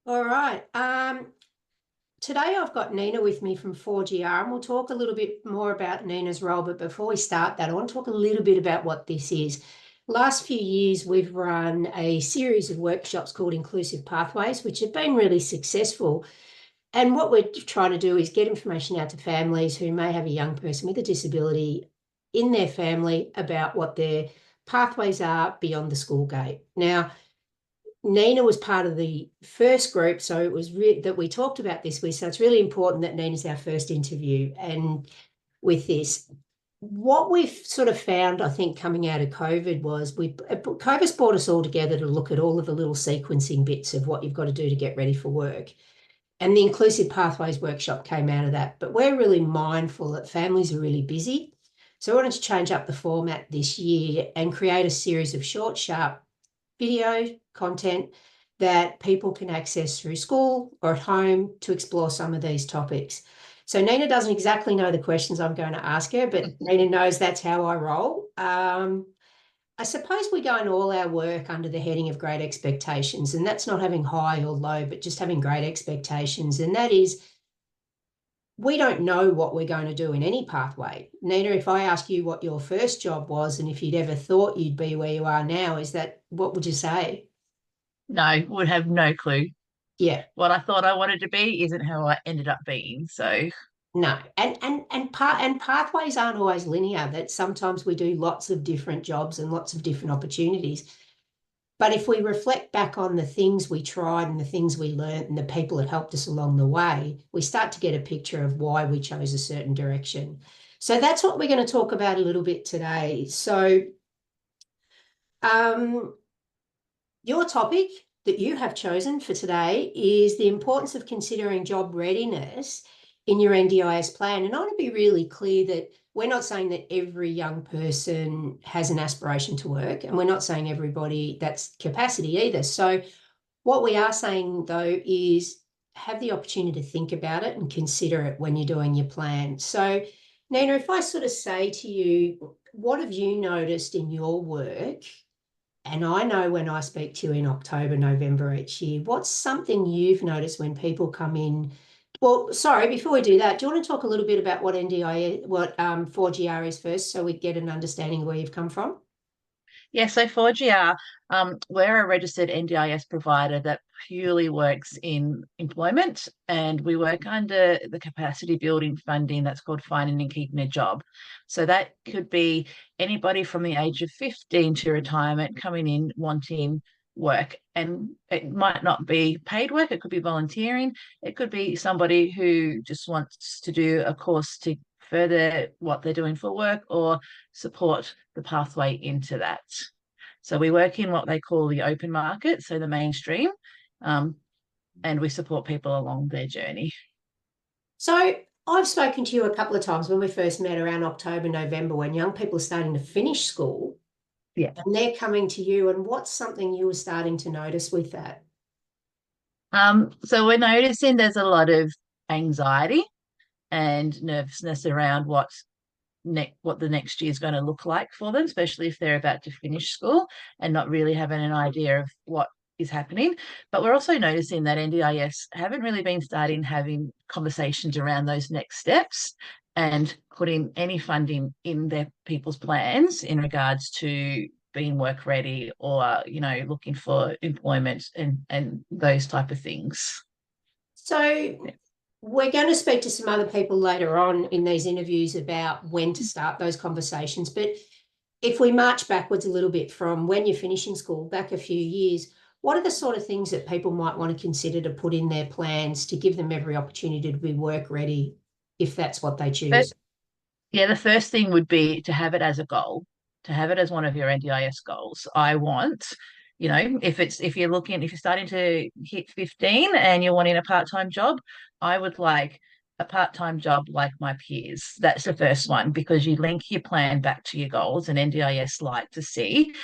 All right. Today I've got Nina with me from 4GR, and we'll talk a little bit more about Nina's role. But before we start that, I want to talk a little bit about what this is. Last few years, we've run a series of workshops called Inclusive Pathways, which have been really successful. And what we're trying to do is get information out to families who may have a young person with a disability in their family about what their pathways are beyond the school gate. Now, Nina was part of the first group, so it was that we talked about this with. So it's really important that Nina's our first interview. And with this, what we've sort of found, I think, coming out of COVID was COVID's brought us all together to look at all of the little sequencing bits of what you've got to do to get ready for work. And the Inclusive Pathways workshop came out of that. But we're really mindful that families are really busy. So I wanted to change up the format this year and create a series of short, sharp video content that people can access through school or at home to explore some of these topics. So Nina doesn't exactly know the questions I'm going to ask her, but Nina knows that's how I roll. I suppose we go in all our work under the heading of great expectations, and that's not having high or low, but just having great expectations. And that is, we don't know what we're going to do in any pathway. Nina, if I ask you what your first job was and if you'd ever thought you'd be where you are now, what would you say? No, would have no clue. Yeah, What I thought I wanted to be isn't how I ended up being. So, no. And pathways aren't always linear. That sometimes we do lots of different jobs and lots of different opportunities. But if we reflect back on the things we tried and the things we learned and the people that helped us along the way, we start to get a picture of why we chose a certain direction. So that's what we're going to talk about a little bit today. So um, your topic that you have chosen for today is the importance of considering job readiness in your NDIS plan. And I want to be really clear that we're not saying that every young person has an aspiration to work, and we're not saying everybody that's capacity either. So what we are saying, though, is have the opportunity to think about it and consider it when you're doing your plan. So, Nina, if I sort of say to you, what have you noticed in your work? And I know when I speak to you in October, November each year, what's something you've noticed when people come in? Well, sorry, before we do that, do you want to talk a little bit about what 4GR is first, so we get an understanding of where you've come from? yeah, so 4GR, we're a registered NDIS provider that purely works in employment, and we work under the capacity building funding that's called Finding and Keeping a Job. So that could be anybody from the age of 15 to retirement coming in wanting work. And it might not be paid work, it could be volunteering, it could be somebody who just wants to do a course to further what they're doing for work or support the pathway into that. So we work in what they call the open market, so the mainstream, um, and we support people along their journey. So I've spoken to you a couple of times when we first met around October, November, when young people are starting to finish school Yeah. and they're coming to you. And what's something you were starting to notice with that? So we're noticing there's a lot of anxiety and nervousness around what the next year is going to look like for them, especially if they're about to finish school and not really having an idea of what is happening. But we're also noticing that NDIS haven't really been starting having conversations around those next steps and putting any funding in their people's plans in regards to being work ready or looking for employment and those type of things. So we're going to speak to some other people later on in these interviews about when to start those conversations. But if we march backwards a little bit from when you're finishing school back a few years, what are the sort of things that people might want to consider to put in their plans to give them every opportunity to be work ready if that's what they But choose? yeah, the first thing would be to have it as a goal, to have it as one of your NDIS goals. I want, if you're starting to hit 15 and you're wanting a part-time job, I would like a part-time job like my peers. That's the first one because you link your plan back to your goals, and NDIS like to see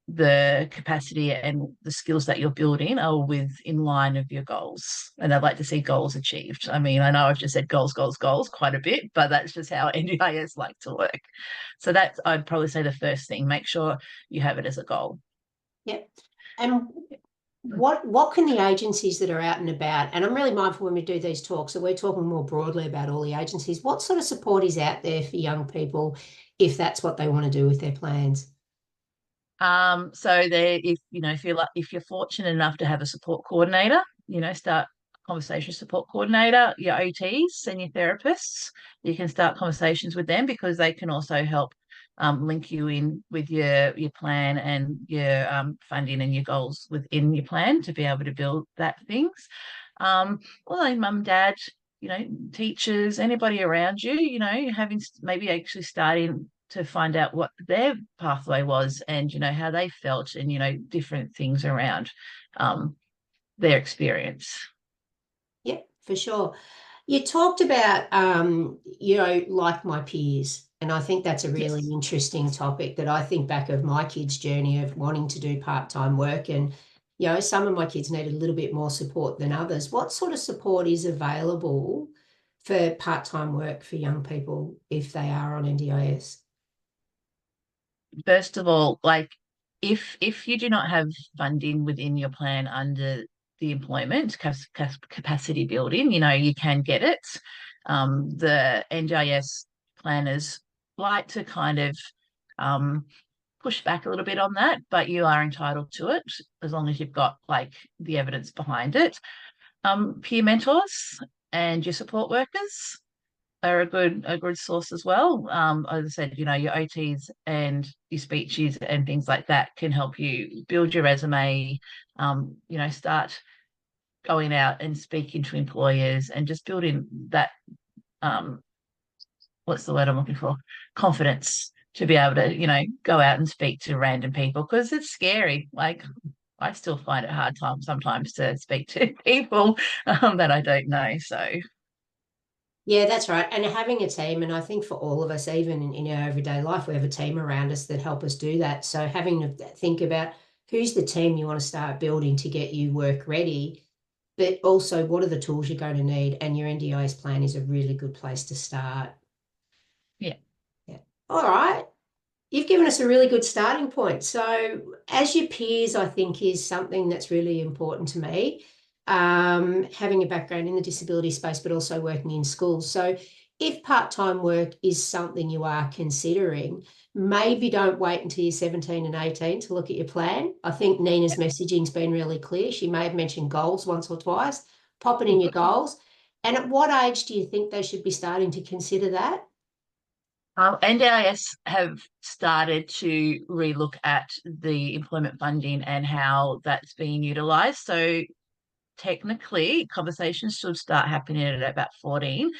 the capacity and the skills that you're building are with in line of your goals. And I'd like to see goals achieved. I mean, I know I've just said goals, goals, goals quite a bit, but that's just how NDIS like to work. So that's, I'd probably say the first thing, make sure you have it as a goal. Yeah. And what can the agencies that are out and about, and I'm really mindful when we do these talks, so we're talking more broadly about all the agencies, what sort of support is out there for young people if that's what they want to do with their plans? So there, if you're fortunate enough to have a support coordinator, start conversation support coordinator, your OTs and your therapists, you can start conversations with them because they can also help link you in with your plan and your funding and your goals within your plan to be able to build that things. Well, like mum, dad, teachers, anybody around you, having maybe actually starting to find out what their pathway was and how they felt and different things around their experience. Yeah, for sure. You talked about, like my peers, and I think that's a really Yes. interesting topic that I think back of my kids' journey of wanting to do part-time work. And, some of my kids need a little bit more support than others. What sort of support is available for part-time work for young people if they are on NDIS? First of all, like if you do not have funding within your plan under the employment capacity building, you can get it. The NDIS planners like to kind of um, push back a little bit on that, but you are entitled to it as long as you've got like the evidence behind it. Peer mentors and your support workers are a good source as well. As I said, your OTs and your speeches and things like that can help you build your resume. Start going out and speaking to employers and just building that. Um, what's the word I'm looking for? Confidence to be able to go out and speak to random people because it's scary. Like I still find it hard time sometimes to speak to people that I don't know. So Yeah, that's right. And having a team, and I think for all of us, even in our everyday life, we have a team around us that help us do that. So having to think about who's the team you want to start building to get you work ready, but also what are the tools you're going to need, and your NDIS plan is a really good place to start. yeah. Yeah. All right. You've given us a really good starting point. So, as your peers, I think is something that's really important to me. Having a background in the disability space, but also working in schools. So, if part-time work is something you are considering, maybe don't wait until you're 17 and 18 to look at your plan. I think Nina's messaging's been really clear. She may have mentioned goals once or twice. Pop it in your goals. And at what age do you think they should be starting to consider that? NDIS have started to relook at the employment funding and how that's being utilised. So technically, conversations should start happening at about 14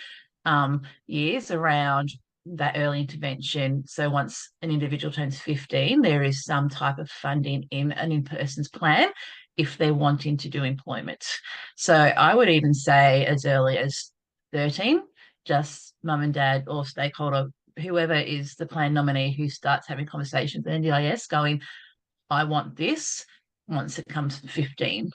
years around that early intervention. So once an individual turns 15, there is some type of funding in an in-person's plan if they're wanting to do employment. So I would even say as early as 13, just mum and dad or stakeholder, whoever is the plan nominee who starts having conversations with NDIS going, I want this once it comes to 15.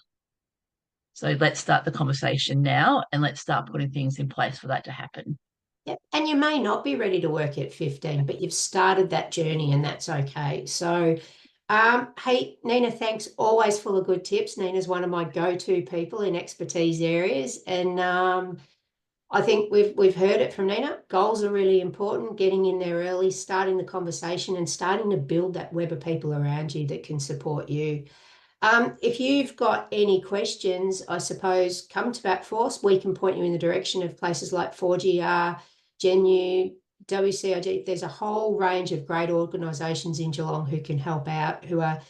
So let's start the conversation now and let's start putting things in place for that to happen. Yeah. And you may not be ready to work at 15, but you've started that journey and that's okay. So, hey, Nina, thanks. Always full of good tips. Nina's one of my go-to people in expertise areas. And I think we've heard it from Nina. Goals are really important, getting in there early, starting the conversation and starting to build that web of people around you that can support you. If you've got any questions, I suppose come to Back Force. We can point you in the direction of places like 4GR, GenU, WCIG. There's a whole range of great organisations in Geelong who can help out, who are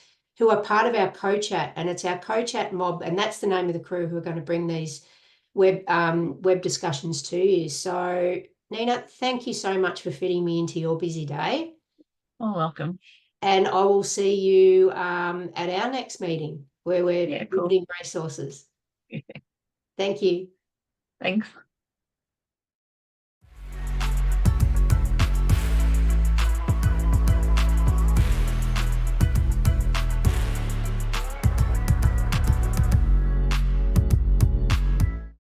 part of our co-chat, and it's our co-chat mob, and that's the name of the crew who are going to bring these web discussions to you. So, Nina, thank you so much for fitting me into your busy day. Oh, welcome. And I will see you at our next meeting where we're Yeah, cool. building resources. Thank you. Thanks.